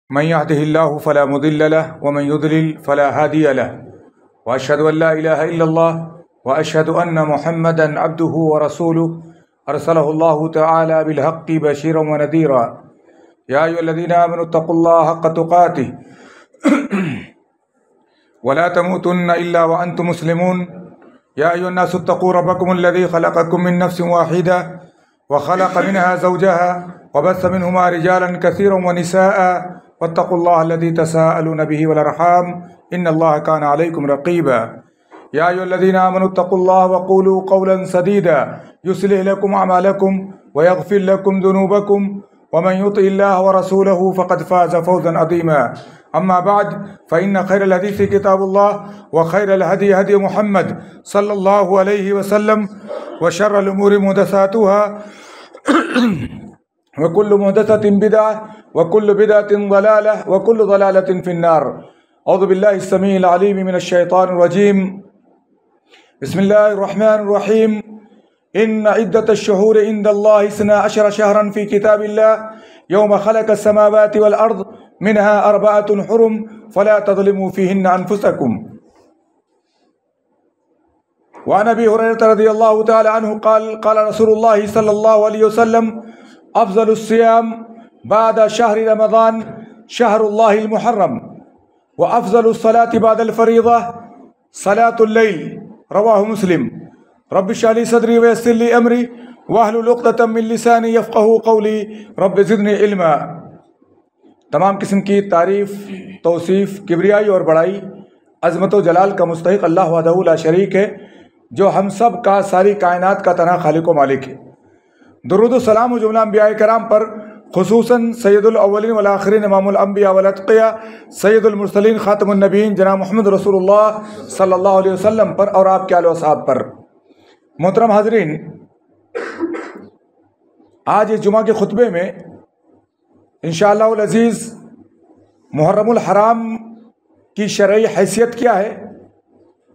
من يهده الله فلا مضل له ومن يضلل فلا هادي له وأشهد أن لا إله إلا الله وأشهد أن محمدا عبده ورسوله أرسله الله تعالى بالحق بشيرا ونذيرا يا أيها الذين آمنوا اتقوا الله حق تقاته ولا تموتن إلا وأنتم مسلمون يا أيها الناس اتقوا ربكم الذي خلقكم من نفس واحدة وخلق منها زوجها وبث منهما رجالا كثيرا ونساء واتقوا الله الذي تساءلون به والأرحام إن الله كان عليكم رقيبا يا أيها الذين آمنوا اتقوا الله وقولوا قولا سديدا يصلح لكم أعمالكم ويغفر لكم ذنوبكم ومن يطع الله ورسوله فقد فاز فوزا عظيما أما بعد فإن خير الحديث كتاب الله وخير الهدي هدي محمد صلى الله عليه وسلم وشر الأمور محدثاتها وكل محدثة بدعة وكل بدعة ضلالة وكل ضلالة في النار أعوذ بالله السميع العليم من الشيطان الرجيم بسم الله الرحمن الرحيم إن عدة الشهور عند الله 12 شهرا في كتاب الله يوم خلق السماوات والأرض منها 4 حرم فلا تظلموا فيهن أنفسكم وعن أبي هريرة رضي الله تعالى عنه قال رسول الله صلى الله عليه وسلم أفضل الصيام بعد شهر رمضان شهر الله المحرم وأفضل الصلاة بعد الفريضة صلاة الليل رواه مسلم رب اشرح لي صدري ويسر لي أمري واحلل عقدة من لساني يفقهوا قولي رب زدني علما۔ تمام قسم کی تعریف، توصیف، کبریائی اور بڑائی عظمت و جلال کا مستحق اللہ وحدہ لا شریک ہے جو ہم سب کا، ساری کائنات کا تنہا خالق و مالک ہے۔ درود و سلام و جملہ انبیاء کرام پر، خصوصاً سید الاولین والآخرین امام الانبیاء والاتقیاء سید المرسلین خاتم النبیین جناب محمد رسول اللہ صلی اللہ علیہ وسلم پر اور آپ کے آل و اصحاب پر۔ محترم حاضرین، آج اس جمعہ کے خطبے میں انشاءاللہ العزیز محرم الحرام کی شرعی حیثیت کیا ہے،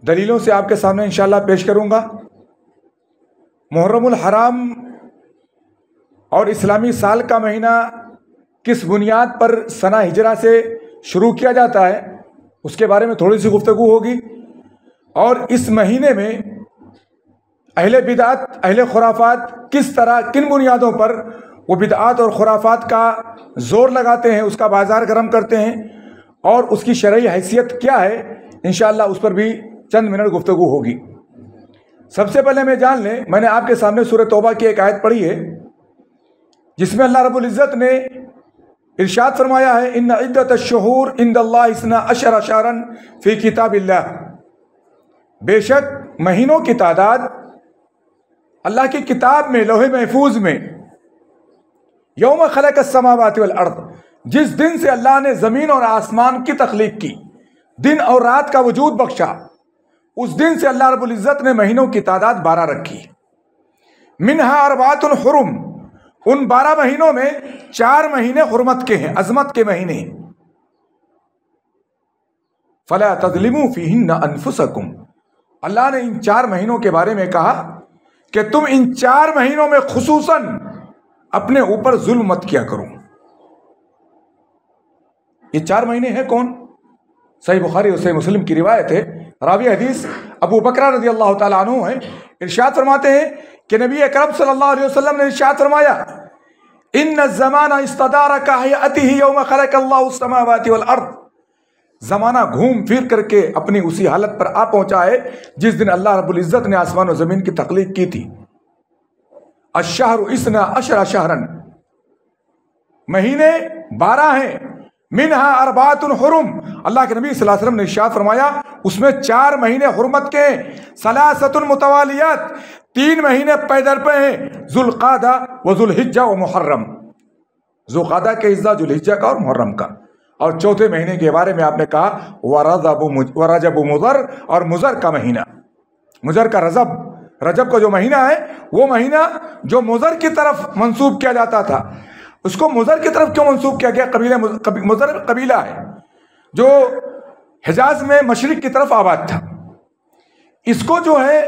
دلیلوں سے آپ کے سامنے انشاءاللہ پیش کروں گا۔ محرم الحرام اور اسلامی سال کا مہینہ کس بنیاد پر سنہ ہجرہ سے شروع کیا جاتا ہے اس کے بارے میں تھوڑی سی گفتگو ہوگی، اور اس مہینے میں اہل بدعت، اہل خرافات کس طرح، کن بنیادوں پر وہ بدعات اور خرافات کا زور لگاتے ہیں، اس کا بازار گرم کرتے ہیں، اور اس کی شرعی حیثیت کیا ہے، انشاءاللہ اس پر بھی چند منٹ گفتگو ہوگی۔ سب سے پہلے میں جان لیں، میں نے آپ کے سامنے سورہ توبہ کی ایک آیت پڑھی ہے جس میں اللہ رب العزت نے ارشاد فرمایا ہے ان عدت الشہور عند اللہ 12 شہرا فی کتاب اللہ، بے شک مہینوں کی تعداد اللہ کی کتاب میں، لوح محفوظ میں، یوم خلق السماوات والارض، جس دن سے اللہ نے زمین اور آسمان کی تخلیق کی، دن اور رات کا وجود بخشا، اس دن سے اللہ رب العزت نے مہینوں کی تعداد 12 رکھی۔ منہا 4 حرم، ان 12 مہینوں میں 4 مہینے حرمت کے ہیں، عظمت کے مہینے۔ فلا تظلموا فیہن انفسکم، اللہ نے ان 4 مہینوں کے بارے میں کہا کہ تم ان 4 مہینوں میں خصوصاً اپنے اوپر ظلم مت کیا کرو۔ یہ 4 مہینے ہیں کون؟ صحیح بخاری اور صحیح مسلم کی روایت ہے، راوی حدیث ابو بکرہ رضی اللہ تعالیٰ عنہ ہیں، ارشاد فرماتے ہیں کہ نبی اکرم صلی اللہ علیہ وسلم نے ارشاد فرمایا ان الزمان استدار کہیئتہ یوم خلق اللہ السماوات والارض، زمانہ گھوم پھر کر کے اپنی اسی حالت پر آ پہنچا ہے جس دن اللہ رب العزت نے آسمان و زمین کی تخلیق کی تھی۔ الشہر 12 شہرا، مہینے 12 ہیں، منہا 4 حرم، اللہ کے نبی صلی اللہ علیہ وسلم نے ارشاد فرمایا اس میں 4 مہینے حرمت کے ہیں، 3 متوالیات، 3 مہینے پے در پہ ہیں، ذوالقعدہ و ذوالحجہ و محرم، ذوالقعدہ کے حصہ، ذوالحجہ کا اور محرم کا، اور 4تھے مہینے کے بارے میں آپ نے کہا ورجب مضر، اور مضر کا مہینہ، مضر کا رجب کا جو مہینہ ہے وہ مہینہ جو مضر کی طرف منسوب کیا جاتا تھا، اس کو مضر کی طرف کیوں منسوب کیا گیا؟ مضر قبیلہ ہے جو حجاز میں مشرق کی طرف آباد تھا، اس کو جو ہے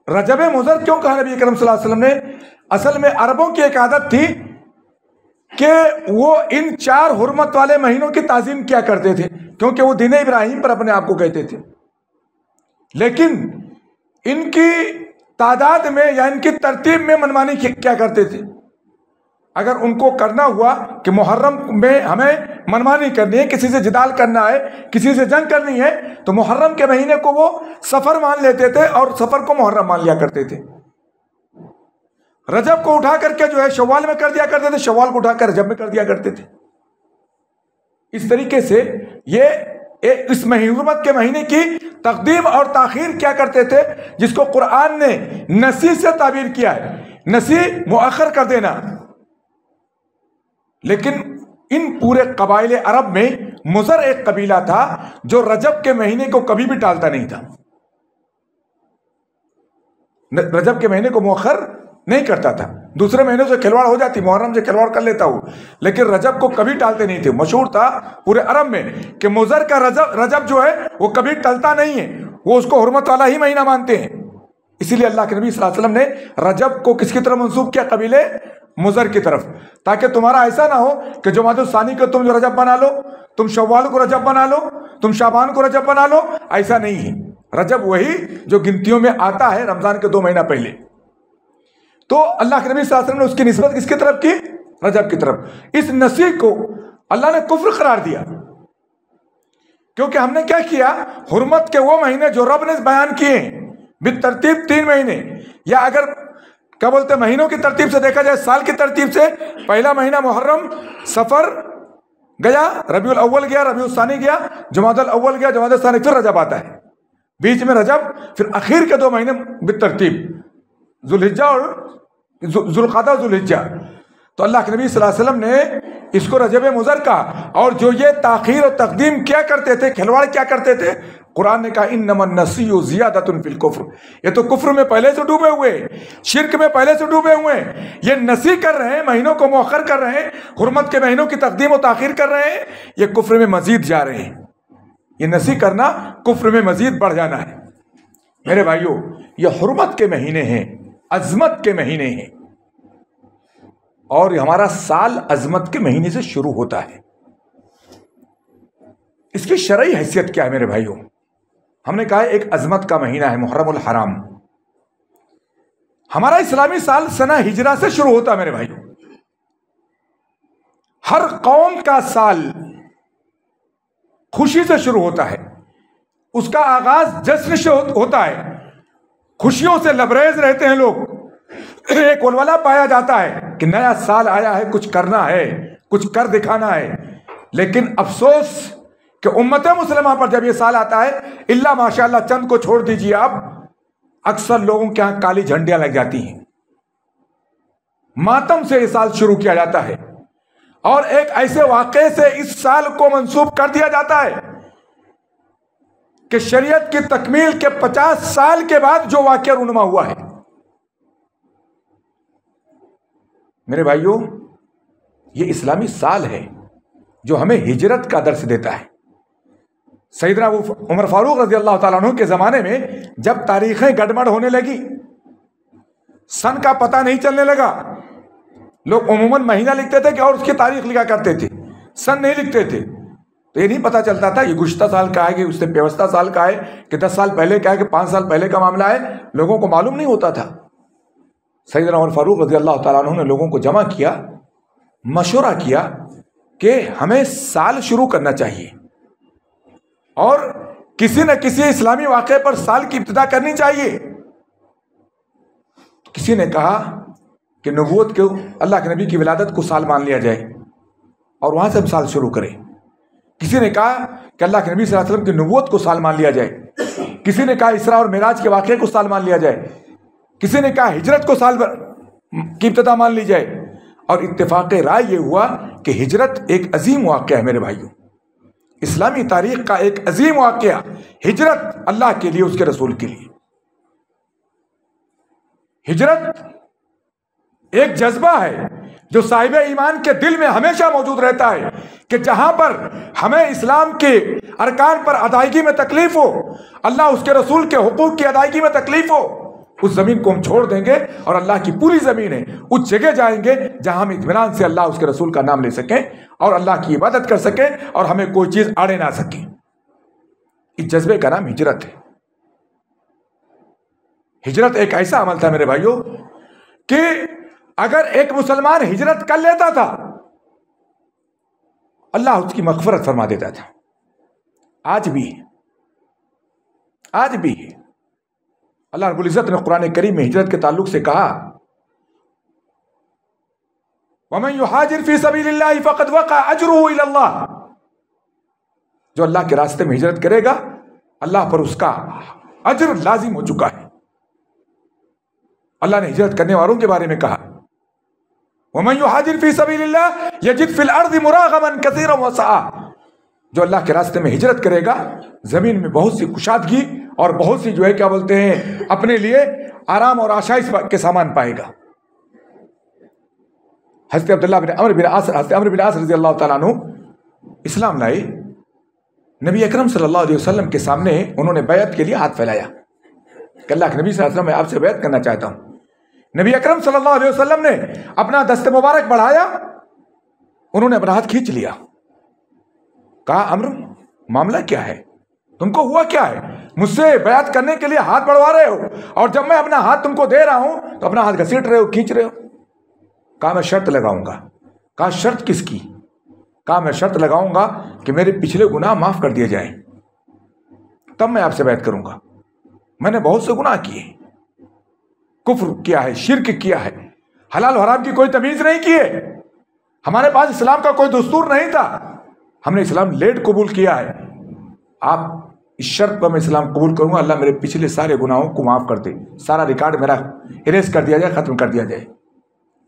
رجب مضر کیوں کہا نبی کرم صلی اللہ علیہ وسلم نے؟ اصل میں عربوں کی ایک عادت تھی کہ وہ ان 4 حرمت والے مہینوں کی تعظیم کیا کرتے تھے، کیونکہ وہ دین ابراہیم پر اپنے آپ کو کہتے تھے، لیکن ان کی تعداد میں یا ان کی ترتیب میں منمانی کیا کرتے تھے۔ اگر ان کو کرنا ہوا کہ محرم میں ہمیں منمانی کرنی ہے، کسی سے جدال کرنا ہے، کسی سے جنگ کرنی ہے، تو محرم کے مہینے کو وہ سفر مان لیتے تھے اور سفر کو محرم مان لیا کرتے تھے۔ رجب کو اٹھا کر کے جو ہے شوال میں کر دیا کرتے تھے، شوال کو اٹھا کر رجب میں کر دیا کرتے تھے۔ اس طریقے سے یہ اس حرمت کے مہینے کی تقدیم اور تاخیر کیا کرتے تھے، جس کو قرآن نے نسی سے تعبیر کیا ہے، نسی مؤخر کر دینا۔ لیکن ان پورے قبائل عرب میں مضر ایک قبیلہ تھا جو رجب کے مہینے کو کبھی بھی ٹالتا نہیں تھا، رجب کے مہینے کو مؤخر نہیں کرتا تھا۔ دوسرے مہینوں سے کھلواڑ ہو جاتی، محرم سے کھلواڑ کر لیتا ہوں، لیکن رجب کو کبھی ٹالتے نہیں تھے۔ مشہور تھا پورے عرب میں کہ مضر کا رجب جو ہے وہ کبھی ٹلتا نہیں ہے، وہ اس کو حرمت والا ہی مہینہ مانتے ہیں۔ اسی لیے اللہ کے نبی صلی اللہ علیہ وسلم نے رجب کو کس کی طرف منسوب کیا؟ قبیلے مضر کی طرف، تاکہ تمہارا ایسا نہ ہو کہ جمادی الثانی کو تم جو رجب بنا لو، تم شوال کو رجب بنا لو، تم شعبان کو رجب بنا لو، ایسا نہیں ہے۔ رجب وہی جو گنتیوں میں آتا ہے رمضان کے 2 مہینہ پہلے۔ تو اللہ کے نبی صلی اللہ علیہ وسلم نے اس کی نسبت کس کی طرف کی؟ رجب کی طرف۔ اس نسی کو اللہ نے کفر قرار دیا، کیونکہ ہم نے کیا کیا؟ حرمت کے وہ مہینے جو رب نے بیان کیے ہیں بالترتیب 3 مہینے، یا اگر کیا بولتے مہینوں کی ترتیب سے دیکھا جائے، سال کی ترتیب سے پہلا مہینہ محرم، صفر گیا، ربیع الاول گیا، ربیع الثانی گیا، جمادی الاول گیا، جمادی الثانی، پھر رجب آتا ہے، بیچ میں رجب، پھر اخیر کے 2 مہینے بالترتیب ذوالحجہ اور ذوالقعدہ ذوالحجہ۔ تو اللہ کے نبی صلی اللہ علیہ وسلم نے اس کو رجب مضر کہا، اور جو یہ تاخیر اور تقدیم کیا کرتے تھے، کھلواڑ کیا کرتے تھے، قرآن نے کہا انما النسی زیادۃ فی الکفر، یہ تو کفر میں پہلے سے ڈوبے ہوئے، شرک میں پہلے سے ڈوبے ہوئے، یہ نسی کر رہے ہیں، مہینوں کو مؤخر کر رہے ہیں، حرمت کے مہینوں کی تقدیم و تاخیر کر رہے ہیں، یہ کفر میں مزید جا رہے ہیں۔ یہ نسی کرنا کفر میں مزید بڑھ جانا ہے۔ میرے بھائیوں، یہ حرمت کے مہینے ہیں، عظمت کے مہینے ہیں، اور ہمارا سال عظمت کے مہینے سے شروع ہوتا ہے۔ اس کی شرعی حیثیت کیا ہے میرے بھائیوں؟ ہم نے کہا ایک عظمت کا مہینہ ہے محرم الحرام۔ ہمارا اسلامی سال سنہ ہجرہ سے شروع ہوتا ہے میرے بھائیوں۔ ہر قوم کا سال خوشی سے شروع ہوتا ہے، اس کا آغاز جشن سے ہوتا ہے، خوشیوں سے لبریز رہتے ہیں لوگ، ایک ولولہ پایا جاتا ہے کہ نیا سال آیا ہے، کچھ کرنا ہے، کچھ کر دکھانا ہے۔ لیکن افسوس کہ امت مسلمہ پر جب یہ سال آتا ہے، اللہ ماشاءاللہ چند کو چھوڑ دیجیے آپ، اکثر لوگوں کے ہاں کالی جھنڈیاں لگ جاتی ہیں، ماتم سے یہ سال شروع کیا جاتا ہے، اور ایک ایسے واقعے سے اس سال کو منسوب کر دیا جاتا ہے کہ شریعت کی تکمیل کے 50 سال کے بعد جو واقعہ رونما ہوا ہے۔ میرے بھائیوں، یہ اسلامی سال ہے جو ہمیں ہجرت کا درس دیتا ہے۔ سیدنا عمر فاروق رضی اللہ تعالیٰ عنہ کے زمانے میں جب تاریخیں گڑبڑ ہونے لگی، سن کا پتہ نہیں چلنے لگا، لوگ عموماً مہینہ لکھتے تھے کہ اور اس کی تاریخ لکھا کرتے تھے، سن نہیں لکھتے تھے، تو یہ نہیں پتہ چلتا تھا یہ گزشتہ سال کا ہے کہ اس سے پیوستہ سال کا ہے کہ 10 سال پہلے کا ہے کہ 5 سال پہلے کا معاملہ ہے، لوگوں کو معلوم نہیں ہوتا تھا۔ سیدنا عمر فاروق رضی اللہ تعالیٰ عنہ نے لوگوں کو جمع کیا، مشورہ کیا کہ ہمیں سال شروع کرنا چاہیے، اور کسی نہ کسی اسلامی واقعے پر سال کی ابتدا کرنی چاہیے۔ کسی نے کہا کہ نبوت کو، اللہ کے نبی کی ولادت کو سال مان لیا جائے اور وہاں سے ہم سال شروع کریں۔ کسی نے کہا کہ اللہ کے نبی صلی اللہ علیہ وسلم کی نبوت کو سال مان لیا جائے۔ کسی نے کہا اسراء اور معراج کے واقعے کو سال مان لیا جائے۔ کسی نے کہا ہجرت کو سال کی ابتدا مان لی جائے، اور اتفاق رائے یہ ہوا کہ ہجرت ایک عظیم واقعہ ہے میرے بھائیوں، اسلامی تاریخ کا ایک عظیم واقعہ، ہجرت اللہ کے لیے، اس کے رسول کے لیے۔ ہجرت ایک جذبہ ہے جو صاحب ایمان کے دل میں ہمیشہ موجود رہتا ہے کہ جہاں پر ہمیں اسلام کے ارکان پر ادائیگی میں تکلیف ہو، اللہ اس کے رسول کے حقوق کی ادائیگی میں تکلیف ہو، اس زمین کو ہم چھوڑ دیں گے اور اللہ کی پوری زمین ہے اس جگہ جائیں گے جہاں ہم اطمینان سے اللہ اس کے رسول کا نام لے سکیں اور اللہ کی عبادت کر سکیں اور ہمیں کوئی چیز آڑے نہ سکے. اس جذبے کا نام ہجرت ہے. ہجرت ایک ایسا عمل تھا میرے بھائیوں کہ اگر ایک مسلمان ہجرت کر لیتا تھا اللہ اس کی مغفرت فرما دیتا تھا. آج بھی اللہ رب العزت نے قرآن کریم میں ہجرت کے تعلق سے کہا وَمَن يُحَاجِرْ فِي سَبِيلِ اللَّهِ فَقَدْ وَقَعَ أَجْرُهُ إِلَى اللَّهِ. جو اللہ کے راستے میں ہجرت کرے گا اللہ پر اس کا اجر لازم ہو چکا ہے. اللہ نے ہجرت کرنے والوں کے بارے میں کہا وَمَن يُحَاجِرْ فِي سَبِيلِ اللَّهِ يَجِدْ فِي الْأَرْضِ مُرَاغَمًا كَثِيرًا وَسَعًا. جو اللہ کے راستے میں ہجرت کرے گا زمین میں بہت سی کشادگی اور بہت سی جو ہے کیا بولتے ہیں اپنے لیے آرام اور آشائش کے سامان پائے گا. حضرت عبداللہ بن عمرو بن عاص رضی اللہ تعالیٰ عنہ اسلام لائے. نبی اکرم صلی اللہ علیہ وسلم کے سامنے انہوں نے بیعت کے لیے ہاتھ پھیلایا کہ اللہ کے نبی صلی اللہ علیہ وسلم میں آپ سے بیعت کرنا چاہتا ہوں. نبی اکرم صلی اللہ علیہ وسلم نے اپنا دست مبارک بڑھایا, انہوں نے اپنا ہاتھ کھینچ لیا. کہا عمرو معاملہ کیا ہے, تم کو ہوا کیا ہے, مجھ سے بیعت کرنے کے لیے ہاتھ بڑھوا رہے ہو اور جب میں اپنا ہاتھ تم کو دے رہا ہوں تو اپنا ہاتھ گھسیٹ رہے ہو, کھینچ رہے ہو. کہا میں شرط لگاؤں گا. کہا شرط کس کی؟ کہا میں شرط لگاؤں گا کہ میرے پچھلے گناہ معاف کر دیے جائیں تب میں آپ سے بیعت کروں گا. میں نے بہت سے گناہ کیے, کفر کیا ہے, شرک کیا ہے, حلال حرام کی کوئی تمیز نہیں کی ہے, ہمارے پاس اسلام کا کوئی دستور نہیں تھا, ہم نے اسلام لیٹ قبول کیا ہے. آپ اس شرط پر میں اسلام قبول کروں گا اللہ میرے پچھلے سارے گناہوں کو معاف کر دے, سارا ریکارڈ میرا اریز کر دیا جائے, ختم کر دیا جائے.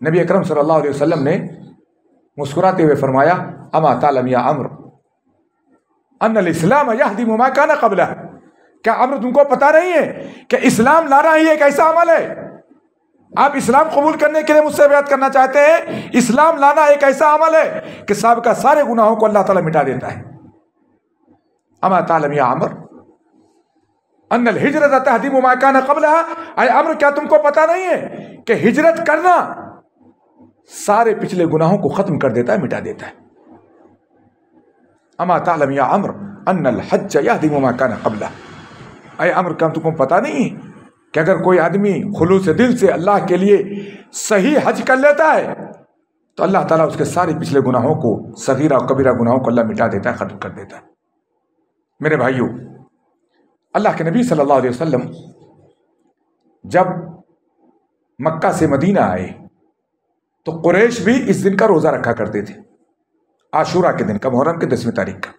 نبی اکرم صلی اللہ علیہ وسلم نے مسکراتے ہوئے فرمایا اما تعلم یا عمرو ان الاسلام یہدم ما کان قبلہ. کیا عمرو تم کو پتا نہیں ہے کہ اسلام لانا ہی ایک ایسا عمل ہے, آپ اسلام قبول کرنے کے لیے مجھ سے بیعت کرنا چاہتے ہیں, اسلام لانا ایک ایسا عمل ہے کہ سابقہ سارے گناہوں کو اللہ تعالیٰ مٹا دیتا ہے. اما تعلم یا عمرو ان الہجرت تہدم ما کان قبلہ. اے عمرو کیا تم کو پتا نہیں ہے کہ ہجرت کرنا سارے پچھلے گناہوں کو ختم کر دیتا ہے, مٹا دیتا ہے. اما تعلم یا عمرو ان الحج یہدم ما کان قبلہ. اے عمرو کیا تم کو پتا نہیں کہ اگر کوئی آدمی خلوص دل سے اللہ کے لیے صحیح حج کر لیتا ہے تو اللہ تعالیٰ اس کے سارے پچھلے گناہوں کو, صغیرہ اور کبیرہ گناہوں کو اللہ مٹا دیتا ہے, ختم کر دیتا ہے. میرے بھائیوں, اللہ کے نبی صلی اللہ علیہ وسلم جب مکہ سے مدینہ آئے تو قریش بھی اس دن کا روزہ رکھا کرتے تھے, عاشورہ کے دن کا, محرم کے 10ویں تاریخ کا.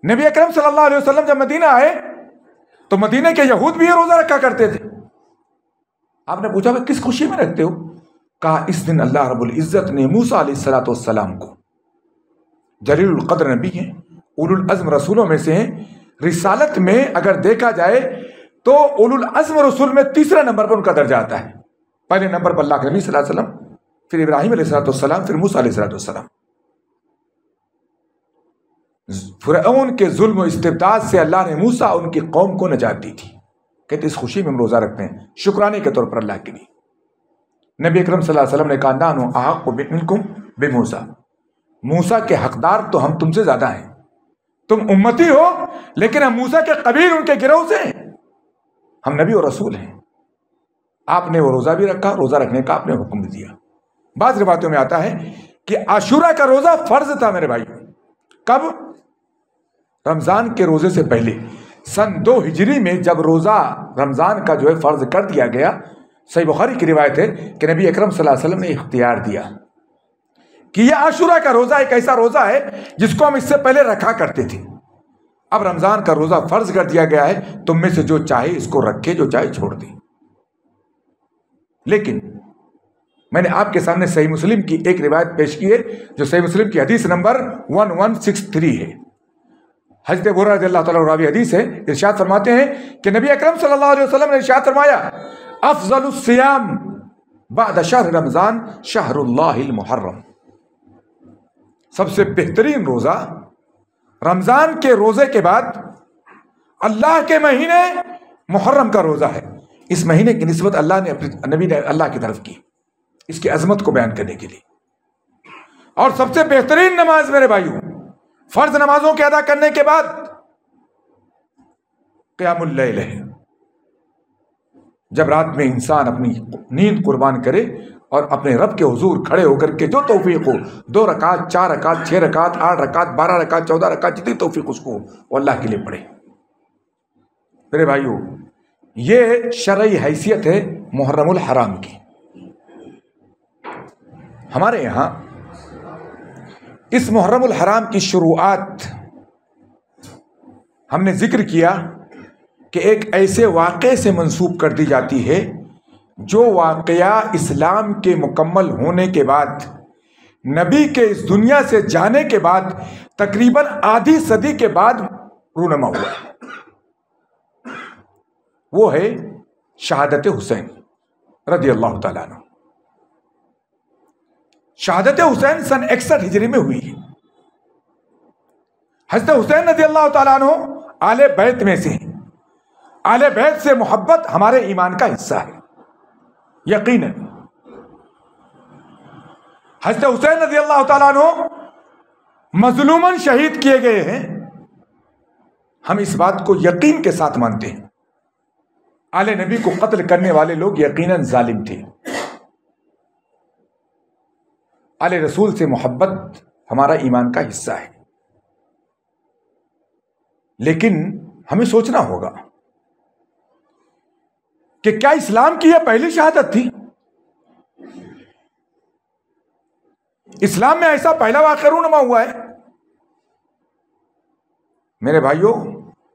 نبی اکرم صلی اللہ علیہ وسلم جب مدینہ آئے تو مدینہ کے یہود بھی یہ روزہ رکھا کرتے تھے. آپ نے پوچھا کہ کس خوشی میں رکھتے ہو؟ کہا اس دن اللہ رب العزت نے موسیٰ علیہ السلام کو, جلیل القدر نبی ہیں, اولو العزم رسولوں میں سے ہیں, رسالت میں اگر دیکھا جائے تو اولو العزم رسول میں تیسرے نمبر پر ان کا درجہ آتا ہے. پہلے نمبر پر اللہ کے نبی صلی اللہ علیہ وسلم, پھر ابراہیم علیہ السلام, پھر موسیٰ علیہ السلام. فرعون کے ظلم و استبداد سے اللہ نے موسیٰ ان کی قوم کو نجات دی تھی. کہتے اس خوشی میں ہم روزہ رکھتے ہیں شکرانے کے طور پر اللہ کے لیے. نبی اکرم صلی اللہ علیہ وسلم نے کہا نحن احق منکم بموسیٰ, موسیٰ کے حقدار تو ہم تم سے زیادہ ہیں, تم امتی ہو لیکن ہم موسیٰ کے قبیل ان کے گروہ سے ہیں, ہم نبی اور رسول ہیں. آپ نے وہ روزہ بھی رکھا, روزہ رکھنے کا آپ نے حکم دیا. بعض روایتوں میں آتا ہے کہ عاشورہ کا روزہ فرض تھا میرے بھائی. کب؟ رمضان کے روزے سے پہلے سن 2 ہجری میں جب روزہ رمضان کا جو ہے فرض کر دیا گیا. صحیح بخاری کی روایت ہے کہ نبی اکرم صلی اللہ علیہ وسلم نے اختیار دیا کہ یہ عاشورہ کا روزہ ایک ایسا روزہ ہے جس کو ہم اس سے پہلے رکھا کرتے تھے, اب رمضان کا روزہ فرض کر دیا گیا ہے, تم میں سے جو چاہے اس کو رکھے, جو چاہے چھوڑ دے. لیکن میں نے آپ کے سامنے صحیح مسلم کی ایک روایت پیش کی ہے جو صحیح مسلم کی حدیث نمبر 1163 ہے. حضرت ابو ہریرہ رضی اللہ تعالیٰ راوی حدیث ہے, ارشاد فرماتے ہیں کہ نبی اکرم صلی اللہ علیہ وسلم نے ارشاد فرمایا افضل الصیام بعد شہر رمضان شہر اللہ المحرم. سب سے بہترین روزہ رمضان کے روزے کے بعد اللہ کے مہینے محرم کا روزہ ہے. اس مہینے کی نسبت اللہ نے اپنے نبی نے اللہ کی طرف کی، اس کی عظمت کو بیان کرنے کے لیے. اور سب سے بہترین نماز میرے بھائیوں، فرض نمازوں کے ادا کرنے کے بعد قیام اللیل ہے. جب رات میں انسان اپنی نیند قربان کرے اور اپنے رب کے حضور کھڑے ہو کر کے جو توفیق ہو، 2 رکعت 4 رکعت 6 رکعت 8 رکعت 12 رکعت 14 رکعت، جتنی توفیق اس کو وہ اللہ کے لیے پڑھے. میرے بھائیوں، یہ شرعی حیثیت ہے محرم الحرام کی. ہمارے یہاں اس محرم الحرام کی شروعات ہم نے ذکر کیا کہ ایک ایسے واقعے سے منسوب کر دی جاتی ہے جو واقعہ اسلام کے مکمل ہونے کے بعد، نبی کے اس دنیا سے جانے کے بعد تقریباً آدھی صدی کے بعد رونما ہوا. وہ ہے شہادت حسین رضی اللہ تعالیٰ عنہ. شہادت حسین سن 61 ہجری میں ہوئی ہے. حضرت حسین رضی اللہ تعالیٰ عنہ آل بیت میں سے ہیں. آل بیت سے محبت ہمارے ایمان کا حصہ ہے یقیناً. حضرت حسین رضی اللہ تعالیٰ عنہ مظلوماً شہید کیے گئے ہیں. ہم اس بات کو یقین کے ساتھ مانتے ہیں. آل نبی کو قتل کرنے والے لوگ یقیناً ظالم تھے. آل رسول سے محبت ہمارا ایمان کا حصہ ہے. لیکن ہمیں سوچنا ہوگا کہ کیا اسلام کی یہ پہلی شہادت تھی؟ اسلام میں ایسا پہلا واقعہ رونما ہوا ہے؟ میرے بھائیوں،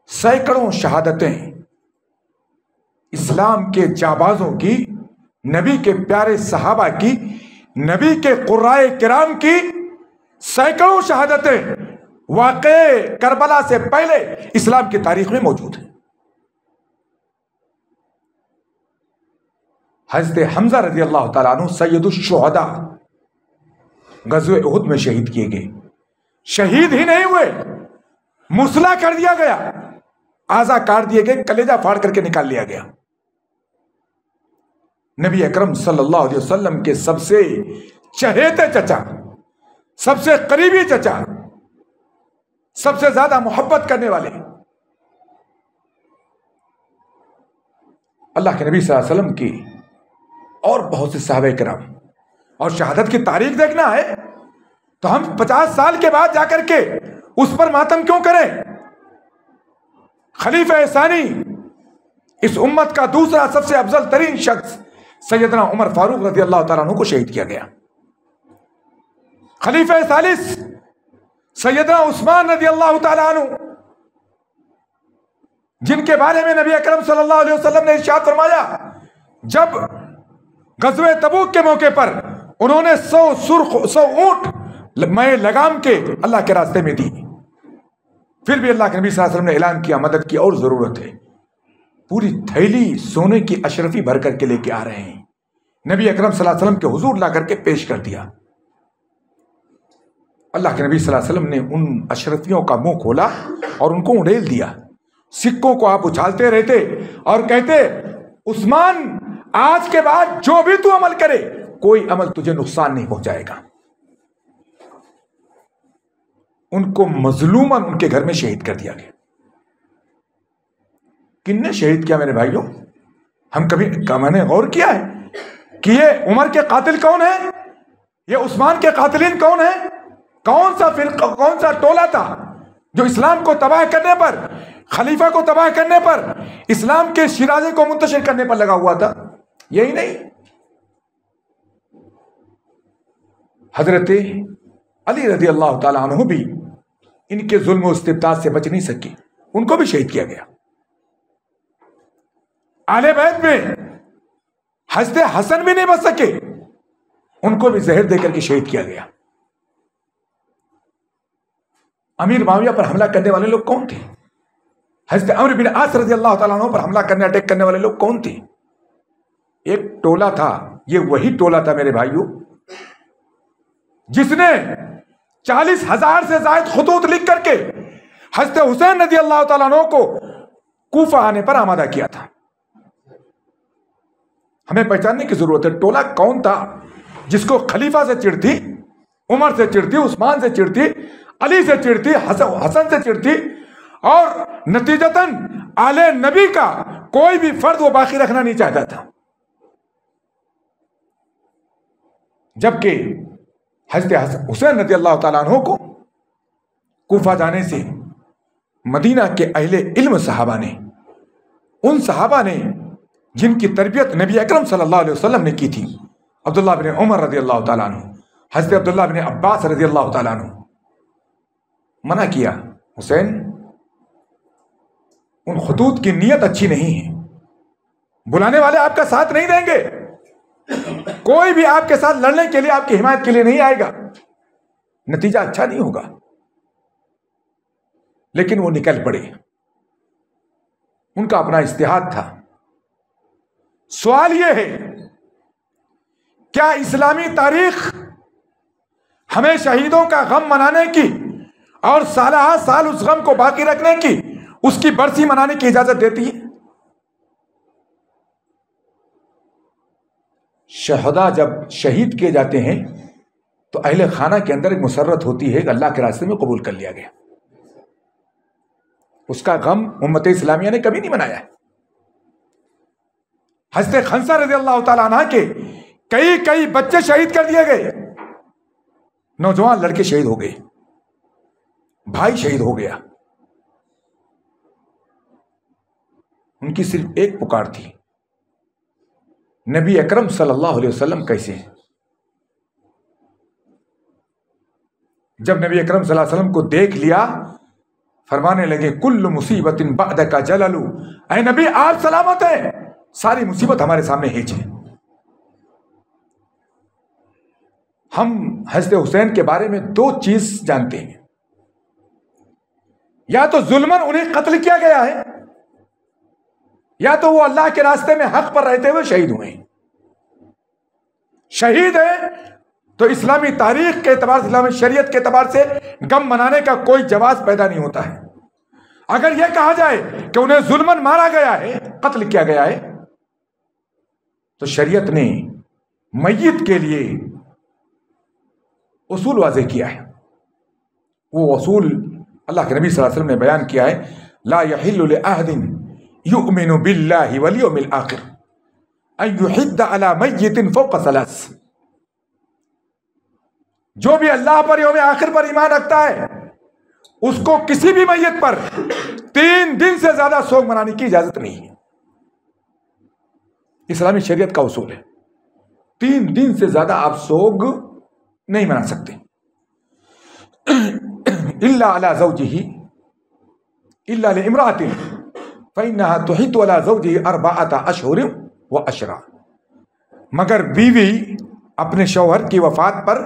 سینکڑوں شہادتیں اسلام کے جابازوں کی، نبی کے پیارے صحابہ کی، نبی کے قرائے کرام کی سینکڑوں شہادتیں واقعے کربلا سے پہلے اسلام کی تاریخ میں موجود ہیں. حضرت حمزہ رضی اللہ تعالیٰ عنہ سید الشہداء غزوہ احد میں شہید کیے گئے. شہید ہی نہیں ہوئے، مسلح کر دیا گیا، اعضا کاٹ دیے گئے، کلیجہ پھاڑ کر کے نکال لیا گیا. نبی اکرم صلی اللہ علیہ وسلم کے سب سے چہیتے چچا، سب سے قریبی چچا، سب سے زیادہ محبت کرنے والے اللہ کے نبی صلی اللہ علیہ وسلم کی اور بہت سے صحابہ کرام. اور شہادت کی تاریخ دیکھنا ہے تو ہم 50 سال کے بعد جا کر کے اس پر ماتم کیوں کریں؟ خلیفہ ثانی، اس امت کا دوسرا سب سے افضل ترین شخص سیدنا عمر فاروق رضی اللہ تعالیٰ عنہ کو شہید کیا گیا. خلیفہ ثالث سیدنا عثمان رضی اللہ تعالیٰ عنہ، جن کے بارے میں نبی اکرم صلی اللہ علیہ وسلم نے ارشاد فرمایا، جب غزوہ تبوک کے موقع پر انہوں نے 100 اونٹ میں لگام کے اللہ کے راستے میں دی، پھر بھی اللہ کے نبی صلی اللہ علیہ وسلم نے اعلان کیا مدد کی اور ضرورت ہے. پوری تھیلی سونے کی اشرفی بھر کر کے لے کے آ رہے ہیں. نبی اکرم صلی اللہ علیہ وسلم کے حضور لا کر کے پیش کر دیا. اللہ کے نبی صلی اللہ علیہ وسلم نے ان اشرفیوں کا منہ کھولا اور ان کو اڑیل دیا. سکوں کو آپ اچھالتے رہتے اور کہتے، عثمان آج کے بعد جو بھی تو عمل کرے کوئی عمل تجھے نقصان نہیں پہنچائے گا. ان کو مظلوماً ان کے گھر میں شہید کر دیا گیا. کن نے شہید کیا میرے بھائیوں؟ ہم کبھی میں نے غور کیا ہے کہ یہ عمر کے قاتل کون ہیں؟ یہ عثمان کے قاتلین کون ہیں؟ کون سا فرقہ، کون سا ٹولہ تھا جو اسلام کو تباہ کرنے پر، خلیفہ کو تباہ کرنے پر، اسلام کے شیرازے کو منتشر کرنے پر لگا ہوا تھا؟ یہی نہیں، حضرت علی رضی اللہ تعالیٰ عنہ بھی ان کے ظلم و استبداد سے بچ نہیں سکی، ان کو بھی شہید کیا گیا. آل بیت میں حضرت حسن بھی نہیں بچ سکے، ان کو بھی زہر دے کر کے شہید کیا گیا. امیر معاویہ پر حملہ کرنے والے لوگ کون تھے؟ حضرت عمرو بن عاص رضی اللہ تعالیٰ عنہ پر حملہ کرنے، اٹیک کرنے والے لوگ کون تھے؟ ایک ٹولہ تھا. یہ وہی ٹولہ تھا میرے بھائیوں جس نے 40,000 سے زائد خطوط لکھ کر کے حضرت حسین رضی اللہ تعالیٰ عنہ کو کوفہ آنے پر آمادہ کیا تھا. ہمیں پہچاننے کی ضرورت ہے ٹولہ کون تھا جس کو خلیفہ سے چڑ تھی، عمر سے چڑ تھی، عثمان سے چڑ تھی، علی سے چڑ تھی، حسن سے چڑ تھی، اور نتیجتاً آل نبی کا کوئی بھی فرد وہ باقی رکھنا نہیں چاہتا تھا. جبکہ حضرت حسین رضی اللہ تعالیٰ عنہ کو کوفہ جانے سے مدینہ کے اہل علم صحابہ نے، ان صحابہ نے جن کی تربیت نبی اکرم صلی اللہ علیہ وسلم نے کی تھی، عبداللہ بن عمر رضی اللہ تعالیٰ عنہ، حضرت عبداللہ بن عباس رضی اللہ تعالیٰ عنہ، منع کیا، حسین ان خطوط کی نیت اچھی نہیں ہے، بلانے والے آپ کا ساتھ نہیں دیں گے، کوئی بھی آپ کے ساتھ لڑنے کے لیے، آپ کی حمایت کے لیے نہیں آئے گا، نتیجہ اچھا نہیں ہوگا. لیکن وہ نکل پڑے، ان کا اپنا اجتہاد تھا. سوال یہ ہے کیا اسلامی تاریخ ہمیں شہیدوں کا غم منانے کی اور سالہ سال اس غم کو باقی رکھنے کی، اس کی برسی منانے کی اجازت دیتی ہے؟ شہداء جب شہید کیے جاتے ہیں تو اہل خانہ کے اندر ایک مسرت ہوتی ہے کہ اللہ کے راستے میں قبول کر لیا گیا. اس کا غم امت اسلامیہ نے کبھی نہیں منایا ہے. حضرت خنسہ رضی اللہ تعالیٰ عنہ کے کئی بچے شہید کر دیے گئے، نوجوان لڑکے شہید ہو گئے، بھائی شہید ہو گیا. ان کی صرف ایک پکار تھی، نبی اکرم صلی اللہ علیہ وسلم کیسے ہیں؟ جب نبی اکرم صلی اللہ علیہ وسلم کو دیکھ لیا، فرمانے لگے کل مصیبت بعدک جلل، اے نبی آپ سلامت ہیں، ساری مصیبت ہمارے سامنے ہیچ ہے. ہم حضرت حسین کے بارے میں دو چیز جانتے ہیں، یا تو ظلماً انہیں قتل کیا گیا ہے، یا تو وہ اللہ کے راستے میں حق پر رہتے ہوئے شہید ہوئے ہیں. شہید ہیں تو اسلامی تاریخ کے اعتبار سے، اسلامی شریعت کے اعتبار سے غم منانے کا کوئی جواز پیدا نہیں ہوتا ہے. اگر یہ کہا جائے کہ انہیں ظلماً مارا گیا ہے، قتل کیا گیا ہے، تو شریعت نے میت کے لیے اصول واضح کیا ہے. وہ اصول اللہ کے نبی صلی اللہ علیہ وسلم نے بیان کیا ہے، لا يحل لأحد يؤمن بالله واليوم الآخر ان يحد على میت فوق ثلاث. جو بھی اللہ پر یوم آخر پر ایمان رکھتا ہے، اس کو کسی بھی میت پر 3 دن سے زیادہ سوگ منانے کی اجازت نہیں ہے. اسلامی شریعت کا اصول ہے 3 دن سے زیادہ آپ سوگ نہیں منا سکتے. الا علی زوجہ الا لامرأۃ فإنها تحط على زوجہ 4 اشہر وعشرا. مگر بیوی اپنے شوہر کی وفات پر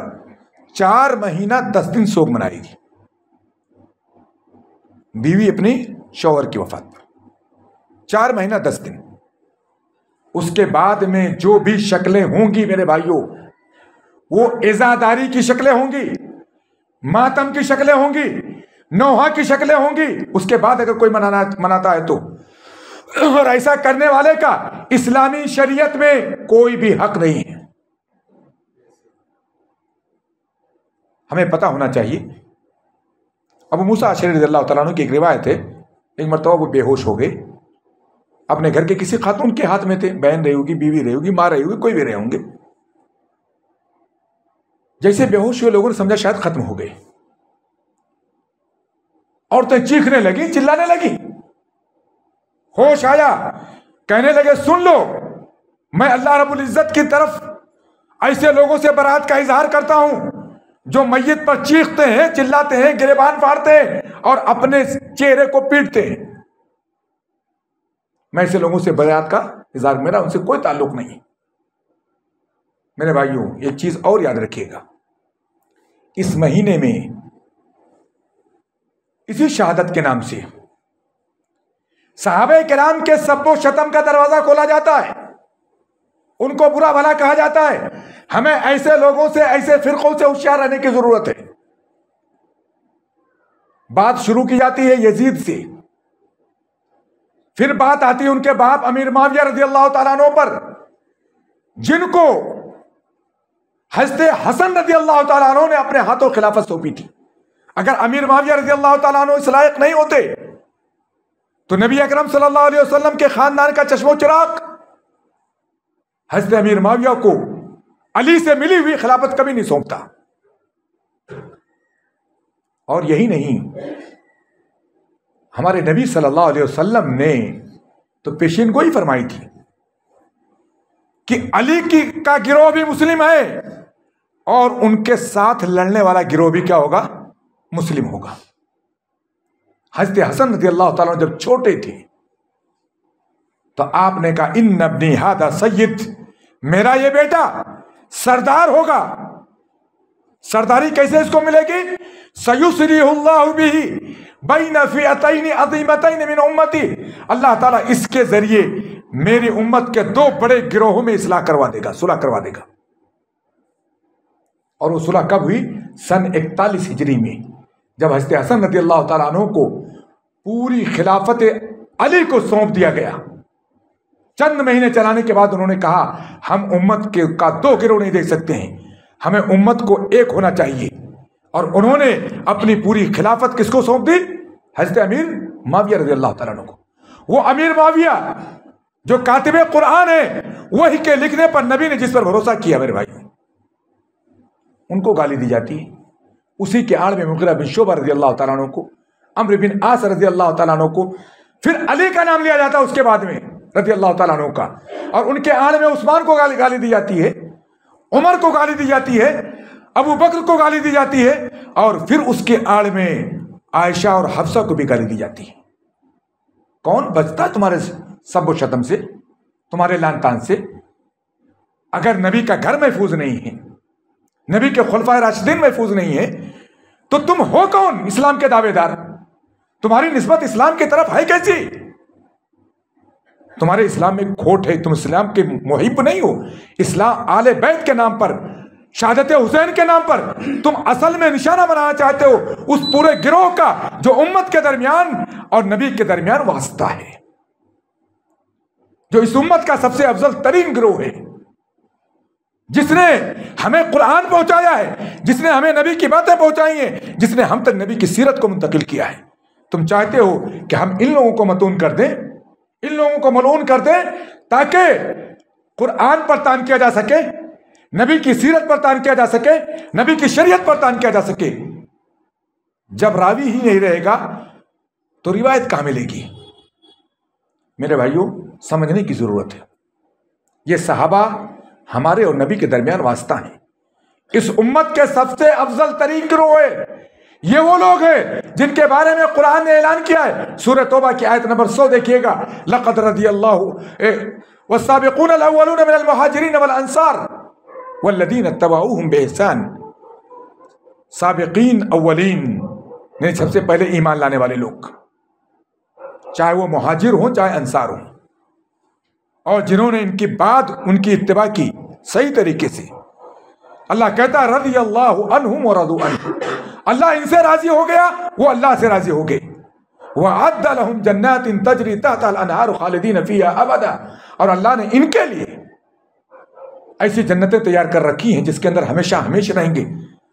4 مہینہ 10 دن سوگ منائے گی. بیوی اپنی شوہر کی وفات پر 4 مہینہ 10 دن. اس کے بعد میں جو بھی شکلیں ہوں گی میرے بھائیوں، وہ عزاداری کی شکلیں ہوں گی، ماتم کی شکلیں ہوں گی، نوحہ کی شکلیں ہوں گی. اس کے بعد اگر کوئی مناتا ہے تو، اور ایسا کرنے والے کا اسلامی شریعت میں کوئی بھی حق نہیں ہے. ہمیں پتہ ہونا چاہیے. ابو موسیٰ اشعری رضی اللہ تعالیٰ عنہ کی ایک روایت ہے، ایک مرتبہ وہ بے ہوش ہو گئے، اپنے گھر کے کسی خاتون کے ہاتھ میں تھے، بہن رہی ہوگی، بیوی رہی ہوگی، ماں رہی ہوگی، کوئی بھی رہے ہوں گے. جیسے بے ہوش ہوئے لوگوں نے سمجھا شاید ختم ہو گئے. عورتیں چیخنے لگی، چلانے لگی. ہوش آیا، کہنے لگے سن لو، میں اللہ رب العزت کی طرف ایسے لوگوں سے برات کا اظہار کرتا ہوں جو میت پر چیختے ہیں، چلاتے ہیں، گریبان پھاڑتے ہیں اور اپنے چہرے کو پیٹتے ہیں. میں ایسے لوگوں سے برات کا اظہار، میرا ان سے کوئی تعلق نہیں. میرے بھائیوں ایک چیز اور یاد رکھیے گا، اس مہینے میں اسی شہادت کے نام سے صحابہ کرام کے سب و شتم کا دروازہ کھولا جاتا ہے، ان کو برا بھلا کہا جاتا ہے. ہمیں ایسے لوگوں سے، ایسے فرقوں سے ہوشیار رہنے کی ضرورت ہے. بات شروع کی جاتی ہے یزید سے، پھر بات آتی ہے ان کے باپ امیر معاویہ رضی اللہ تعالیٰ عنہ پر، جن کو حضرت حسن رضی اللہ تعالیٰ عنہ نے اپنے ہاتھوں خلافت سونپی تھی. اگر امیر معاویہ رضی اللہ تعالیٰ عنہ اس لائق نہیں ہوتے تو نبی اکرم صلی اللہ علیہ وسلم کے خاندان کا چشم و چراغ حضرت امیر معاویہ کو علی سے ملی ہوئی خلافت کبھی نہیں سونپتا. اور یہی نہیں، ہمارے نبی صلی اللہ علیہ وسلم نے تو پیشین گوئی فرمائی تھی کہ علی کا گروہ بھی مسلم ہے اور ان کے ساتھ لڑنے والا گروہ بھی کیا ہوگا؟ مسلم ہوگا. حضرت حسن رضی اللہ تعالیٰ جب چھوٹے تھے تو آپ نے کہا ان ابنی ھذا سید، میرا یہ بیٹا سردار ہوگا. سرداری کیسے اس کو ملے گی؟ سیسریہ اللہ بہ بین فئتین عظیمتین من امتی، اللہ تعالیٰ اس کے ذریعے میری امت کے دو بڑے گروہوں میں اصلاح کروا دے گا، صلح کروا دے گا. اور وہ صلح کب ہوئی؟ سن 41 ہجری میں، جب حضرت حسن رضی اللہ تعالیٰ عنہ کو پوری خلافت علی کو سونپ دیا گیا. چند مہینے چلانے کے بعد انہوں نے کہا ہم امت کا دو گروہ نہیں دیکھ سکتے ہیں، ہمیں امت کو ایک ہونا چاہیے. اور انہوں نے اپنی پوری خلافت کس کو سونپ دی؟ حضرت امیر معاویہ رضی اللہ تعالیٰ عنہ کو. وہ امیر معاویہ جو کاتب قرآن ہے، وہی کے لکھنے پر نبی نے جس پر بھروسہ کیا میرے بھائی، ان کو گالی دی جاتی ہے. اسی کے آڑ میں مغیرہ بن شعبہ رضی اللہ تعالیٰ عنہ کو، عمرو بن عاص رضی اللہ تعالیٰ عنہ کو، پھر علی کا نام لیا جاتا ہے اس کے بعد میں رضی اللہ تعالیٰ عنہ کا، اور ان کے آڑ میں عثمان کو گالی دی جاتی ہے، عمر کو گالی دی جاتی ہے، ابو بکر کو گالی دی جاتی ہے، اور پھر اس کے آڑ میں عائشہ اور حفصہ کو بھی گالی دی جاتی ہے. کون بچتا تمہارے سب و شتم سے، تمہارے لان تان سے؟ اگر نبی کا گھر محفوظ نہیں ہے، نبی کے خلفائے راشدین محفوظ نہیں ہے، تو تم ہو کون اسلام کے دعوے دار؟ تمہاری نسبت اسلام کی طرف ہے کیسی؟ تمہارے اسلام میں کھوٹ ہے، تم اسلام کے محب نہیں ہو. اسلام آل بیت کے نام پر، شہادت حسین کے نام پر تم اصل میں نشانہ بنانا چاہتے ہو اس پورے گروہ کا جو امت کے درمیان اور نبی کے درمیان واسطہ ہے، جو اس امت کا سب سے افضل ترین گروہ ہے، جس نے ہمیں قرآن پہنچایا ہے، جس نے ہمیں نبی کی باتیں پہنچائی ہیں، جس نے ہم تک نبی کی سیرت کو منتقل کیا ہے. تم چاہتے ہو کہ ہم ان لوگوں کو متون کر دیں، ان لوگوں کو ملعون کر دیں، تاکہ قرآن پر طعن کیا جا سکے، نبی کی سیرت پر طعن کیا جا سکے، نبی کی شریعت پر طعن کیا جا سکے. جب راوی ہی نہیں رہے گا تو روایت کہاں ملے گی؟ میرے بھائیوں، سمجھنے کی ضرورت ہے. یہ صحابہ ہمارے اور نبی کے درمیان واسطہ ہیں. اس امت کے سب سے افضل ترین گروہ ہے. یہ وہ لوگ ہیں جن کے بارے میں قرآن نے اعلان کیا ہے. سورہ توبہ کی آیت نمبر 100 دیکھیے گا. لقد رضی اللہ والسابقون الاولون من المہاجرین والانصار والذین اتبعوہم بإحسان. سابقین اولین نے سب سے پہلے ایمان لانے والے لوگ، چاہے وہ مہاجر ہوں چاہے انصار ہوں، اور جنہوں نے ان کی بعد ان کی اتباع کی صحیح طریقے سے. اللہ کہتا ہے رضی اللہ عنہم ورضوا عنہ، اللہ ان سے راضی ہو گیا، وہ اللہ سے راضی ہو گئے. وَأَعَدَّ لَهُمْ جَنَّاتٍ تَجْرِي تَحْتَهَا الْأَنْهَارُ خَالِدِينَ فِيهَا أَبَدًا. اور اللہ نے ان کے لیے ایسی جنتیں تیار کر رکھی ہیں جس کے اندر ہمیشہ ہمیشہ رہیں گے.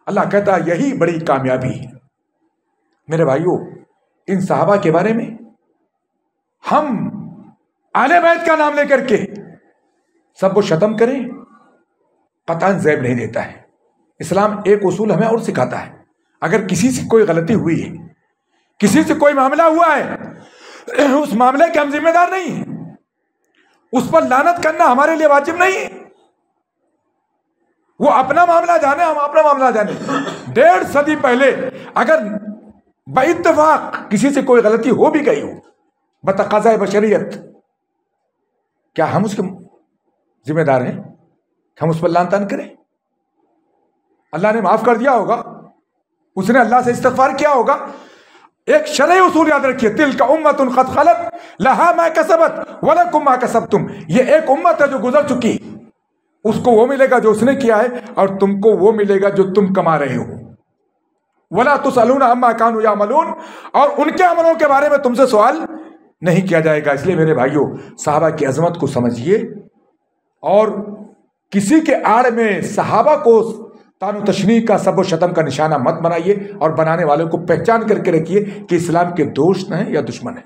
اللہ کہتا ہے یہی بڑی کامیابی ہے. میرے بھائیوں، ان صحابہ کے بارے میں ہم اہل بیت کا نام لے کر کے سب کو شتم کریں، قطعاً زیب نہیں دیتا ہے. اسلام ایک اصول ہمیں اور سکھاتا ہے. اگر کسی سے کوئی غلطی ہوئی ہے، کسی سے کوئی معاملہ ہوا ہے، اس معاملے کے ہم ذمہ دار نہیں ہیں. اس پر لعنت کرنا ہمارے لیے واجب نہیں ہے. وہ اپنا معاملہ جانے، ہم اپنا معاملہ جانے. 1.5 صدی پہلے اگر باتفاق کسی سے کوئی غلطی ہو بھی گئی ہو بتقاضۂ بشریت، کیا ہم اس کے ذمہ دار ہیں کہ ہم اس پر لعن طعن کریں؟ اللہ نے معاف کر دیا ہوگا، اس نے اللہ سے استغفار کیا ہوگا. ایک شرعی اصول یاد رکھیے، تلک امۃ قد خلت لہا ما کسبت ولکم ما کسبتم. یہ ایک امت ہے جو گزر چکی، اس کو وہ ملے گا جو اس نے کیا ہے، اور تم کو وہ ملے گا جو تم کما رہے ہو. ولا تسألون عما كانوا يعملون. اور ان کے عملوں کے بارے میں تم سے سوال نہیں کیا جائے گا. اس لیے میرے بھائیوں، صحابہ کی عظمت کو سمجھیے اور کسی کے آڑ میں صحابہ کو تان و تشنیع کا سب و شتم کا نشانہ مت بنائیے، اور بنانے والوں کو پہچان کر کے رکھیے کہ اسلام کے دوست ہیں یا دشمن ہیں،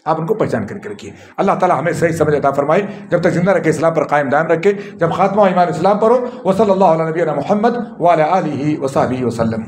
آپ ان کو پہچان کر کے رکھیے۔ اللہ تعالی ہمیں صحیح سمجھ عطا فرمائے، جب تک زندہ رکھے اسلام پر قائم دائم رکھے، جب خاتمہ ایمان اسلام پر ہو۔ وصلی اللہ علیہ نبینا محمد وعلی آلہ وصحبہ وسلم۔